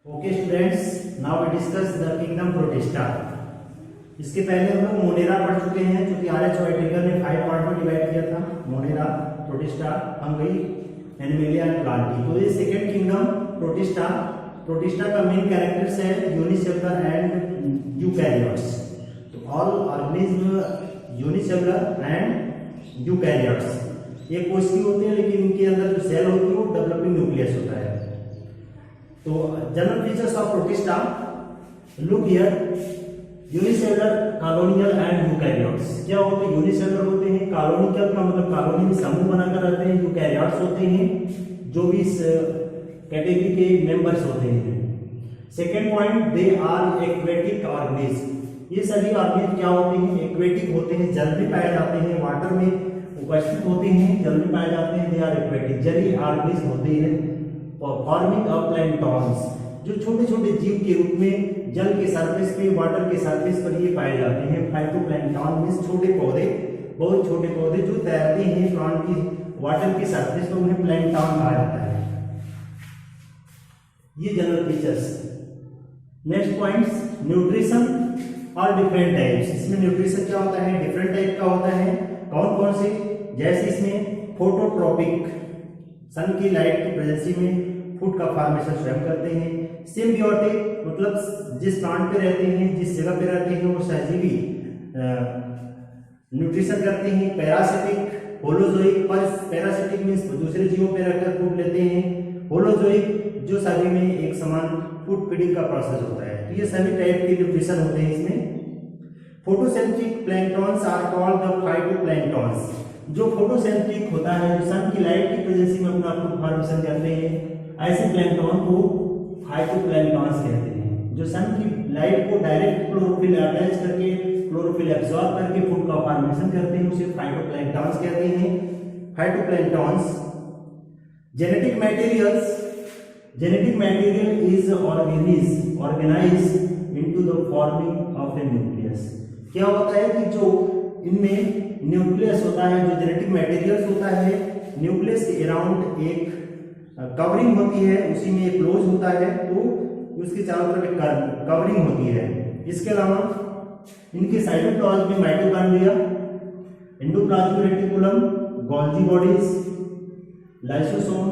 Okay students, now we discuss the kingdom Protista. इसके पहले हम लोग मोनेरा पढ़ चुके हैं, जो कि आर एच वाइटेकर ने 5 पार्ट में डिवाइड किया था। Monera, protista, fungi, animalia and Plantae. तो ये सेकेंड किंगडम प्रोटिस्टा। प्रोटिस्टा का मेन कैरेक्टर्स है यूनिसेलुलर एंड यूकैरियोट्स। तो all organism unicellular and eukaryotes ये कोशिकी होते हैं, लेकिन इनके अंदर जो सेल होती है वो डेवलपिंग न्यूक्लियस होता है। तो general features of protista, look here, unicellular, colonial and eukaryotes. क्या होते हैं? यूनिसेलुलर होते हैं। कॉलोनियल का मतलब कॉलोनी में समूह बनाकर रहते हैं। यूकैरियोट्स होते हैं जो भी इस कैटेगरी के मेंबर्स होते हैं। Second point, they are aquatic organism. ये सभी ऑर्गेनिज्म क्या होते हैं? एक्वेटिक होते हैं, जल में पाए जाते हैं, वाटर में उपस्थित होते हैं, जल में पाए जाते हैं। दे आर एक्वेटिक, जलीय ऑर्गेनिज्म होते हैं। फॉर्मिंग ऑफ प्लैंक्टॉन्स, जो छोटे छोटे जीव के रूप में जल के सरफेस पे, वाटर के सरफेस पर ये पाए जाते हैं। फाइटोप्लैंक्टन मींस छोटे पौधे, बहुत छोटे पौधे जो तैरते हैं प्लांट की वाटर के सरफेस पर, उन्हें प्लैंक्टन कहा जाता है। ये general features. Next points, nutrition और डिफरेंट टाइप्स। इसमें न्यूट्रिशन क्या होता है? डिफरेंट टाइप का होता है। कौन कौन से? जैसे इसमें फोटोट्रोपिक, सन की लाइट की प्रेजेंसी में फूड का फॉर्मेशन स्वयं करते हैं। सिम्बियोटिक मतलब जिस प्लांट पे रहते हैं, जिस जगह पे रहते हैं, वो सहजीवी न्यूट्रिशन करते हैं। पैरासिटिक, होलोजोइक, पर पैरासिटिक मींस दूसरे जीवों पे रहकर फूड लेते हैं। होलोजोइक जो सभी में एक समान फूड फीडिंग का प्रोसेस होता है। तो ये सभी टाइप के न्यूट्रिशन होते हैं इसमें। Photocentric planktons are called the phytoplanktons. जो फोटोसेंट्रिक होता है, जो सन की लाइट की प्रेजेंसी में अपना फूड फॉर्मेशन करते हैं, ऐसे प्लैंक्टन को फाइटोप्लैंक्टन्स कहते हैं। जो सन की लाइट को डायरेक्ट क्लोरोफिल अटैच करके, क्लोरोफिल एब्सॉर्ब करके फूड का फॉर्मेशन करते हैं, उसे फाइटोप्लैंक्टन्स कहते हैं। Phytoplanktons. Genetic materials, genetic material is organised into the forming of A nucleus. क्या होता है कि जो इनमें न्यूक्लियस होता है, जो जेनेटिक मटेरियल्स होता है, न्यूक्लियस के अराउंड एक कवरिंग होती है, उसी में एक क्लोज होता है, तो उसके चारों तरफ एक कवरिंग होती है। इसके अलावा इनके साइटोप्लाज्म में mitochondria, endoplasmic reticulum, Golgi bodies, lysosome,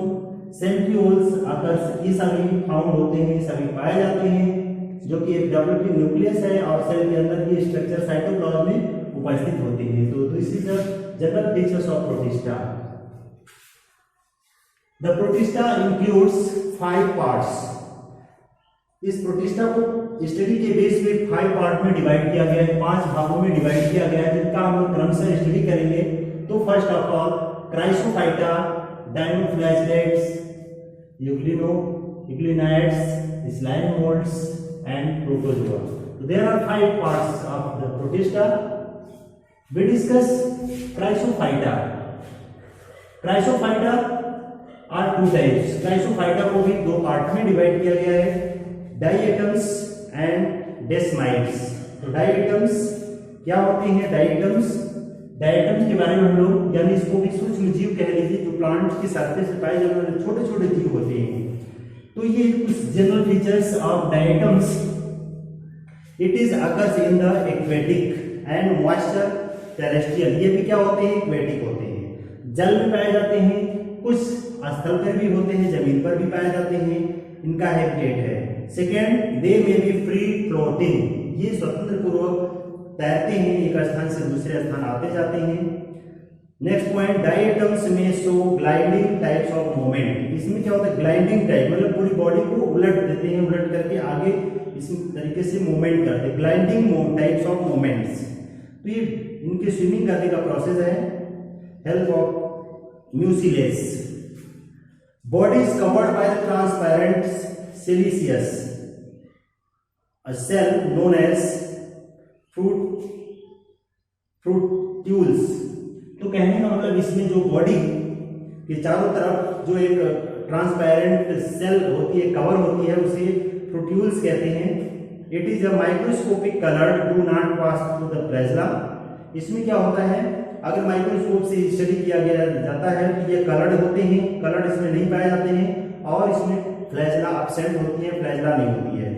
centrioles आकर ये सभी फाउंड होते हैं, सभी पाए जाते हैं, जो कि एक डेवलपिंग न्यूक्लियस है और सेल के अंदर ये स्ट्रक्चर साइटोप्लाज्म में उपस्थित होती है। तो this is the general features of protista. The protista includes 5 parts. इस प्रोटिस्टा को स्टडी के बेस पे 5 पार्ट में डिवाइड किया गया है, 5 भागों में डिवाइड किया गया है, जिनका हम लोग क्रमशः स्टडी करेंगे। तो first of all, chrysophyta, dinoflagellates, euglenoids, slime moulds and protozoa. So there are 5 parts of the protista. We discuss Chrysophyta. Chrysophyta are 2 types. Chrysophyta को भी 2 पार्ट में डिवाइड किया गया है, डाइएटम्स एंड डेस्माइड्स। तो डाइएटम्स क्या होते हैं? डाइएटम्स के बारे में हम लोग, यानी इसको भी सूक्ष्म जीव कह लीजिए, जो प्लांट की सरफेस पे पाए जाने वाले छोटे छोटे जीव होते हैं। तो ये कुछ general features of diatoms. It is occurs in the aquatic and moisture terrestrial. ये भी क्या होते हैं? एक्वेटिक होते हैं, जल में पाए जाते हैं, कुछ स्थल पर भी होते हैं, जमीन पर भी पाए जाते हैं, इनका हैबिटेट है। Second, they may be free floating. ये स्वतंत्र पूर्वक तैरते हैं, एक स्थान से दूसरे स्थान आते जाते हैं। नेक्स्ट पॉइंट, डाइएटम्स में show gliding types of movement. इसमें क्या होता है? ग्लाइडिंग टाइप मतलब पूरी बॉडी को उलट देते हैं, उलट करके आगे इस तरीके से मूवमेंट करते हैं, ग्लाइडिंग टाइप्स ऑफ मूवमेंट्स। तो ये इनके स्विमिंग करने का प्रोसेस है। Help of mucilage. Body is covered by the transparent siliceous cell known as frustules. तो कहने का मतलब इसमें जो बॉडी के चारों तरफ जो एक ट्रांसपेरेंट सेल होती है, कवर होती है, उसे फ्रूट्यूल्स कहते हैं। It is a microscopic coloured, do not pass through the plasma. इसमें क्या होता है? अगर माइक्रोस्कोप से स्टडी किया गया जाता है तो ये कलर्ड होते हैं, कलर्ड इसमें नहीं पाए जाते हैं, और इसमें फ्लैजला अब्सेंट होती है, फ्लैजला नहीं होती है।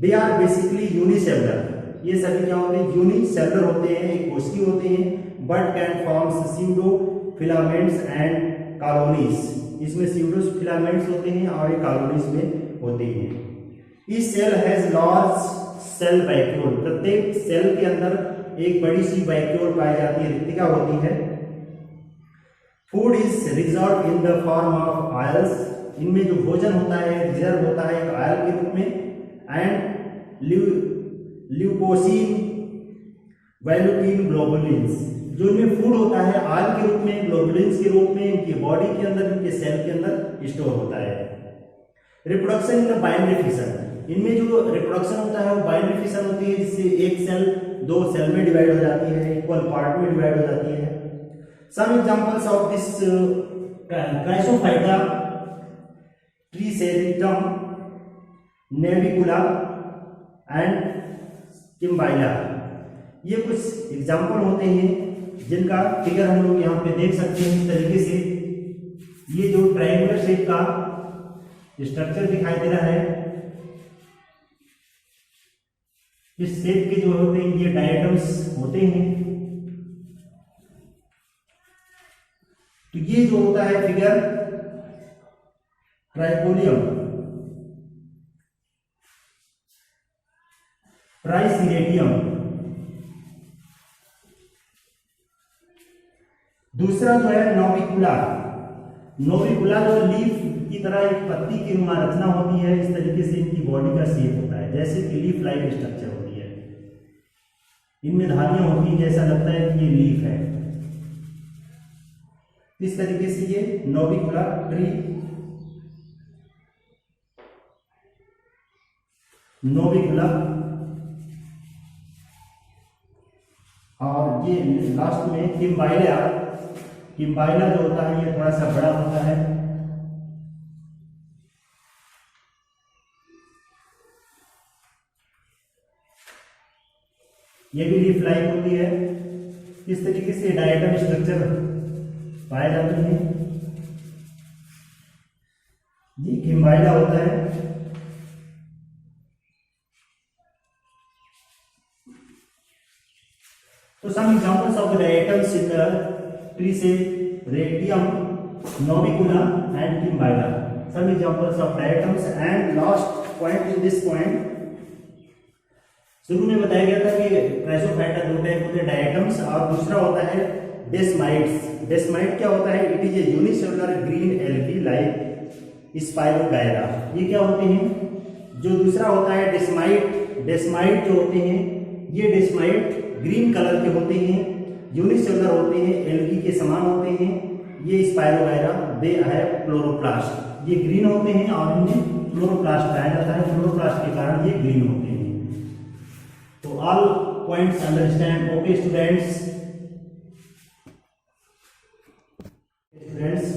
दे आर बेसिकली यूनिसेलुलर, ये सभी क्या होते हैं, यूनिसेलुलर होते हैं, एक कोशिकीय होते हैं, but can form pseudo filaments and colonies, इसमें स्यूडो फिलामेंट्स होते हैं और ये कॉलोनीज में होते हैं। इस cell has large cell vacuole, प्रत्येक सेल के अंदर एक बड़ी सी वैक्यूल पाई जाती है, रिक्तिका होती है। Food is reserve in the form of oils, इनमें जो भोजन होता है रिजर्व होता है एक आयल के रूप में, एंड ल्यूकोसिन वैल्यूकिन ग्लोबुलिन्स, जो इनमें फूड होता है आयल के रूप में, ग्लोबुलिन्स के रूप में इनकी बॉडी के अंदर, इनके सेल के अंदर स्टोर होता है। रिप्रोडक्शन इन बाइनरी फिशन, इनमें जो रिप्रोडक्शन होता है वो बाइनरी फिशन होती है, जिससे एक सेल दो सेल में डिवाइड हो जाती है, इक्वल पार्ट में डिवाइड हो जाती है। Some examples of this chrysophyta, triceratium, navicula and cymbella, ये कुछ एग्जांपल होते हैं जिनका फिगर हम लोग यहाँ पे देख सकते हैं। इस तरीके से ये जो ट्रायंगुलर शेप का स्ट्रक्चर दिखाई दे रहा है, इस शेप के जो होते हैं ये डायटम्स होते हैं। तो ये जो होता है फिगर ट्राइकोलियम, ट्राइसीरेटियम। दूसरा जो है नोविकुला, नोविकुला जो लीफ की तरह एक पत्ती की नुमा रचना होती है, इस तरीके से इनकी बॉडी का शेप होता है, जैसे कि लीफ लाइक स्ट्रक्चर होती है, इनमें धारियां होती हैं, जैसा लगता है कि ये लीफ है। इस तरीके से ये नोविकुला ट्री, नोविकुला, और ये लास्ट में किम्बाइला, किम्बाइला जो होता है ये थोड़ा सा बड़ा होता है। ये भी लीफ लाइक होती है। इस तरीके से डायटम स्ट्रक्चर पाए जाते हैं। ये किम्बाइला होता है। तो some examples of the diatoms in the triceratium, navicula and cymbella, some examples of diatoms. And last point in this point, शुरू में बताया गया था कि क्राइसोफाइटा दो टाइप होते हैं, डायटम्स और दूसरा होता है डेस्माइट्स। डेस्माइट क्या होता है? It is a unicellular green algae like spirogyra. ये क्या होते हैं? जो दूसरा होता है डेस्माइट, डेस्माइट जो होते हैं ये डेस्माइट ग्रीन कलर के होते हैं, यूनिसेलुलर होते हैं, एल्गी के समान होते हैं। ये स्पाइरोगायरा दे है क्लोरोप्लास्ट, ये ग्रीन होते हैं और इन्हें क्लोरोप्लास्ट पाया जाता है, क्लोरोप्लास्ट के कारण ये ग्रीन होते हैं। तो all points understand? Okay students,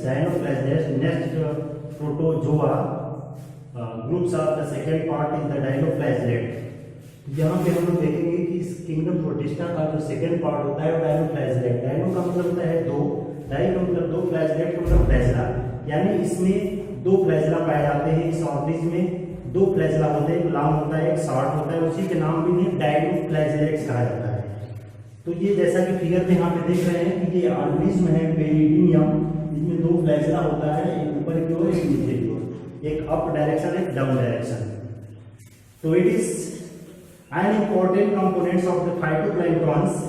dinoflagellate next protozoa groups of the second part in the dinoflagellate. यहाँ पे हम लोग देखेंगे कि इस किंगडम प्रोटिस्टा का जो सेकेंड पार्ट होता है वो डायनोप्लाज्मेट। डायनो का मतलब होता है दो, डाई का मतलब दो, प्लाज्मेट का मतलब फ्लैजला, यानी इसमें दो फ्लैजला पाए जाते हैं। इस ऑर्बिस में दो फ्लैजला होते हैं, एक लॉन्ग होता है, एक शॉर्ट होता है, उसी के नाम भी नहीं डायनोप्लाज्मेट्स कहा जाता है। तो ये जैसा कि फिगर में यहाँ पे देख रहे हैं कि ये ऑर्बिस में है पेरिडियम, इसमें दो फ्लैजला होता है, एक ऊपर की ओर एक नीचे की ओर, एक अप डायरेक्शन एक डाउन डायरेक्शन। तो it is an important components of the phytoplanktons,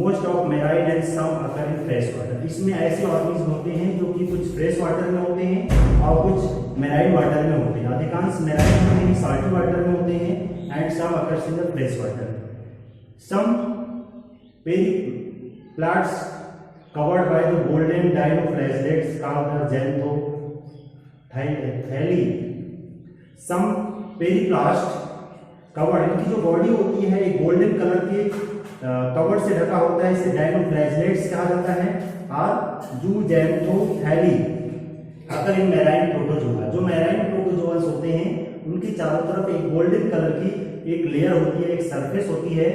most of marine and some occur in fresh water। इसमें ऐसे ऑर्गेनिज्म होते हैं जो कि कुछ फ्रेश वाटर में होते हैं और कुछ मैराइन वाटर में होते हैं। अधिकांश मैराइन होते हैं, साल्टी वाटर में होते हैं, and some occurs in the fresh water। Some periplasts covered by the golden dinoflagellates called the xanthophyllae। Some periplast cover, इनकी जो बॉडी होती है एक गोल्डन कलर के कवर से ढका होता है, इसे डायनोफ्लैजेलेट्स कहा जाता है। और ज़ैंथोफैली अगर इन मैराइन प्रोटोजोआ, जो मैराइन प्रोटोजोआस होते हैं उनके चारों तरफ एक गोल्डन कलर की एक लेयर होती है, एक सरफेस होती है,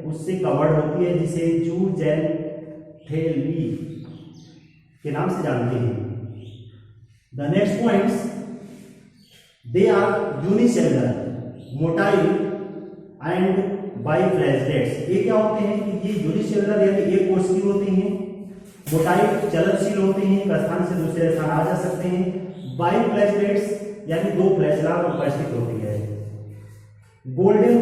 उससे कवर्ड होती है, जिसे ज़ैंथोफैली के नाम से जानते हैं। The next points, they are unicellular, motile and biflagellates. ये क्या होते हैं कि ये यूनिसेलुलर यानी एक कोशिकीय होती हैं, मोटाइल चलनशील होती हैं, एक स्थान से दूसरे स्थान आ जा सकते हैं, बाइफ्लैजेलेट्स यानी दो फ्लैजेला उपस्थित होती है, गोल्डन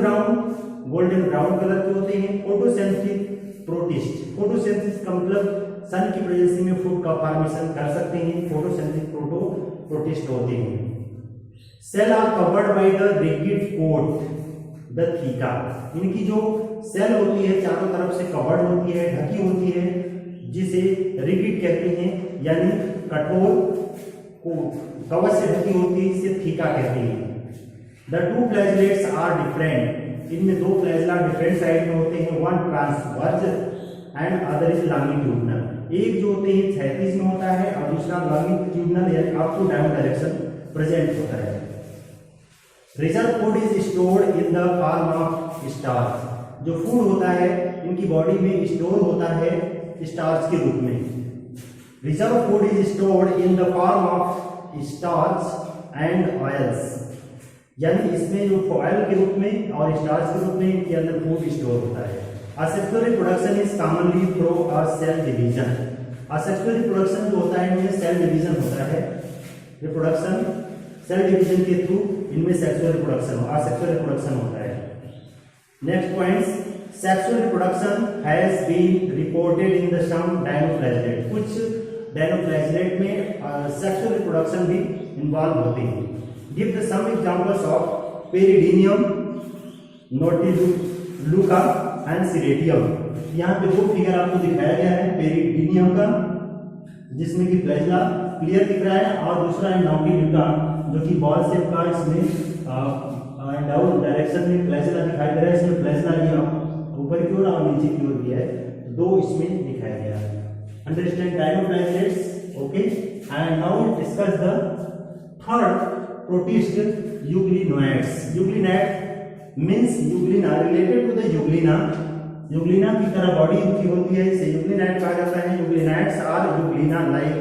ब्राउन कलर के होते हैं, फोटोसिंथेटिक प्रोटिस्ट। फोटोसिंथेसिस का मतलब सन की प्रेजेंस में फूड का फॉर्मेशन कर सकते हैं, फोटोसिंथेटिक प्रोटिस्ट होते हैं। Cell are covered by the rigid coat the theca. इनकी जो सेल होती है चारों तरफ से कवर्ड होती है, ढकी होती है, जिसे रिजिड कहते हैं यानी कठोर कवच से ढकी होती है, इसे थीका कहते हैं। The two flagellates are different. इनमें दो फ्लैजेला डिफरेंट साइड में होते हैं, one transverse and other is longitudinal. एक जो होते हैं क्षैतिज में होता है और दूसरा लॉन्गिट्यूडिनल यानी up to down direction present होता है। Reserve food is stored in the form of starch. जो फूड होता है इनकी बॉडी में स्टोर होता है स्टार्च के रूप में। Reserve food is stored in the form of starch and oils, यानी इसमें जो ऑयल के रूप में और स्टार्च के रूप में इनके अंदर फूड स्टोर होता है। Asexual reproduction is commonly through a cell division. Asexual reproduction जो होता है इनमें सेल डिवीजन होता है। रिप्रोडक्शन सेल डिवीजन के थ्रू इनमें सेक्सुअल रिप्रोडक्शन असेक्सुअल रिप्रोडक्शन होता है। Next points, sexual reproduction has been reported in the some dinoflagellate. कुछ डायनोफ्लैजेलेट में सेक्सुअल रिप्रोडक्शन भी इन्वॉल्व होते हैं। Give the some examples of peridinium, noctiluca and ceratium. यहाँ पे दो फिगर आपको दिखाया गया है पेरिडीनियम का, जिसमें कि फ्लैजेला क्लियर दिख रहा है, और दूसरा है नोटिलुका जो कि बॉल शेप का, इसमें डाउन डायरेक्शन में फ्लैजेला दिखाई दे रहा है। इसमें फ्लैजेला ये ऊपर की ओर और नीचे की ओर भी है, दो इसमें दिखाया गया है। Understand dinoflagellates, okay. And now discuss the third protist, euglenoids. Euglenoid means euglena, related to the euglena. Euglena की तरह बॉडी उनकी होती है, इसे यूग्लिनोइड कहा जाता है। Euglenoids are euglena like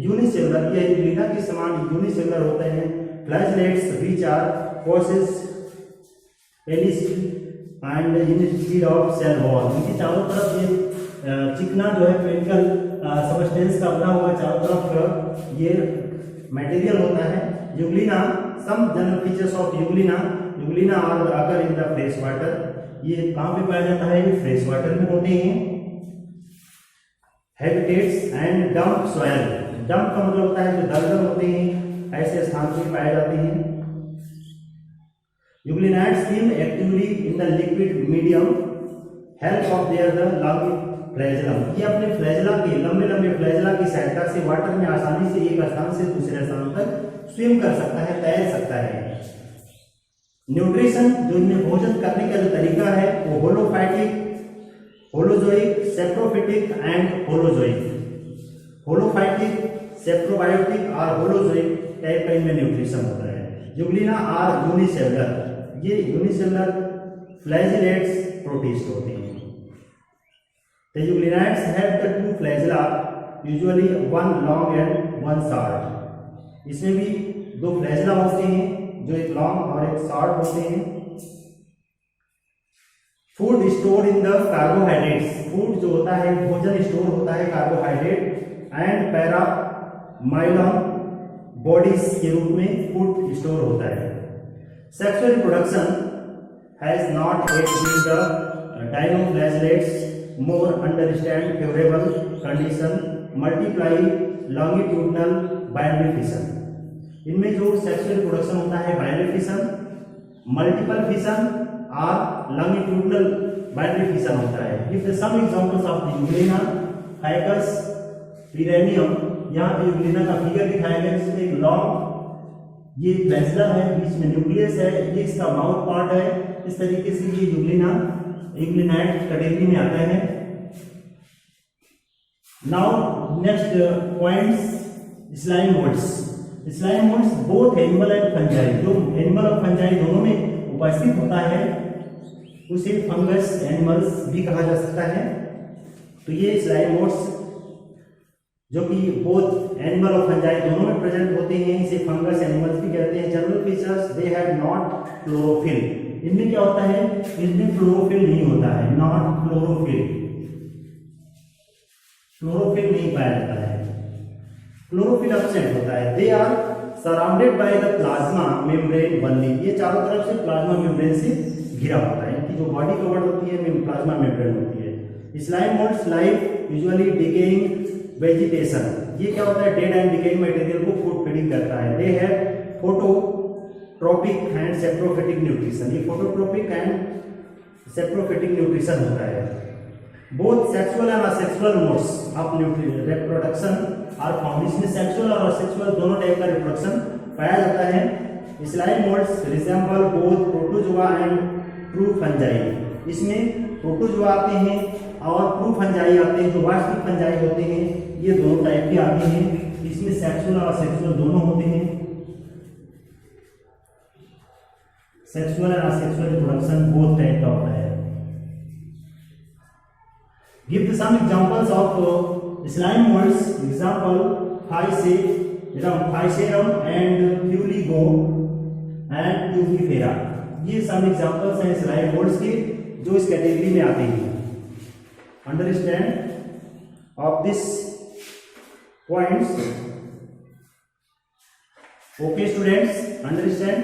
unicellular, या यूग्लिना के समान यूनिसेलुलर होते हैं। Flagellates which are possess pellicle and instead of cell wall. इनकी चारों तरफ ये चिकना जो है पेनिकल सबस्टेंस का बना हुआ चारों तरफ ये मटेरियल होता है। Euglena, some general features of Euglena are अगर इन द फ्रेश वाटर। ये कहाँ पे पाया जाता है? फ्रेश वाटर में होते हैं। Habitats and dump soil. Dump का मतलब होता है जो दलदल होते हैं, ऐसे स्थान पर पाए जाते हैं। Euglenoids swim actively in the liquid medium, help of their the long flagellum. ये अपने फ्लैजेला के लंबे फ्लैजेला की सहायता से वाटर में आसानी से एक स्थान से दूसरे स्थान तक स्विम कर सकता है, तैर सकता है। न्यूट्रिशन, जो इनमें भोजन करने का जो तरीका है वो होलोफाइटिक, होलोजोइक, सेप्रोफिटिक एंड होलोजोइक। होलोफाइटिक, सेप्रोबायोटिक और होलोजोइक टाइप का इनमें न्यूट्रिशन होता है। यूग्लिना आर यूनिसेलुलर, ये यूनिसेलुलर फ्लैजेलेट्स प्रोटिस्ट होते हैं। The euglenids have the two flagella, usually one long and one short. इसमें भी दो फ्लैजेला होते हैं, जो एक लॉन्ग और एक शॉर्ट होते हैं। Food store in the carbohydrates. Food जो होता है भोजन स्टोर होता है कार्बोहाइड्रेट एंड पैरामाइलम बॉडीज के रूप में फूड स्टोर होता है। Sexual reproduction has not yet been the dinoflagellates more understand favorable condition, multiply longitudinal binary fission। इनमें जो सेक्सुअल रिप्रोडक्शन होता है बाइनरी फिशन, मल्टीपल फिशन और लॉन्गिट्यूडिनल बाइनरी फिशन होता है। Give some examples of the euglena, phacus, peranema. यहाँ पे Euglena का फिगर दिखाया गया, जिसमें एक लॉन्ग ये फ्लैजेला है, बीच में न्यूक्लियस है, ये इसका माउथ पार्ट है। इस तरीके से ये यूग्लिनाइड कैटेगरी में आता है। Now next points, slime moulds. Slime moulds both animal and fungi, जो एनिमल और फंजाई दोनों में उपस्थित होता है उसे फंगस एनिमल्स भी कहा जा सकता है। तो ये स्लाइम मोल्ड्स जो कि बोथ एनिमल और फंजाई दोनों में प्रेजेंट होते हैं। इसे फंगस एनिमल्स भी कहते हैं। General features, they have not chlorophyll. इनमें क्या होता है, इनमें क्लोरोफिल नहीं होता है, नॉट क्लोरोफिल, क्लोरोफिल नहीं पाया जाता है, क्लोरोफिल एब्सेंट होता है। They are surrounded by the plasma membrane only. ये चारों तरफ से प्लाज्मा मेम्ब्रेन से घिरा होता है। इनकी जो बॉडी कवर्ड होती है प्लाज्मा मेम्ब्रेन होती है। Slime moulds like usually decaying vegetation. ये क्या होता है, डेड एंड डिकेइंग मटेरियल को फूड फीडिंग करता है। They have phototropic and saprophytic nutrition. ये फोटोट्रोपिक एंड सेप्रोफिटिक न्यूट्रिशन होता है। Both sexual and asexual modes of reproduction are found. इसमें सेक्सुअल और असेक्सुअल दोनों टाइप का रिप्रोडक्शन पाया जाता है। Slime moulds resemble both protozoa and true fungi. इसमें प्रोटोजोआ आते हैं और ट्रू फंजाई आते हैं। जो वास्तविक फंजाई होते हैं ये दोनों टाइप के आते हैं। इसमें सेक्सुअल और असेक्सुअल दोनों होते हैं। Sexual and asexual reproduction both type का होता है। Give some examples of slime molds. Example: Physarum and Fuligo and Tubifera. ये some examples हैं slime molds के जो इस कैटेगरी में आते हैं। Understand of this points. Okay students, understand?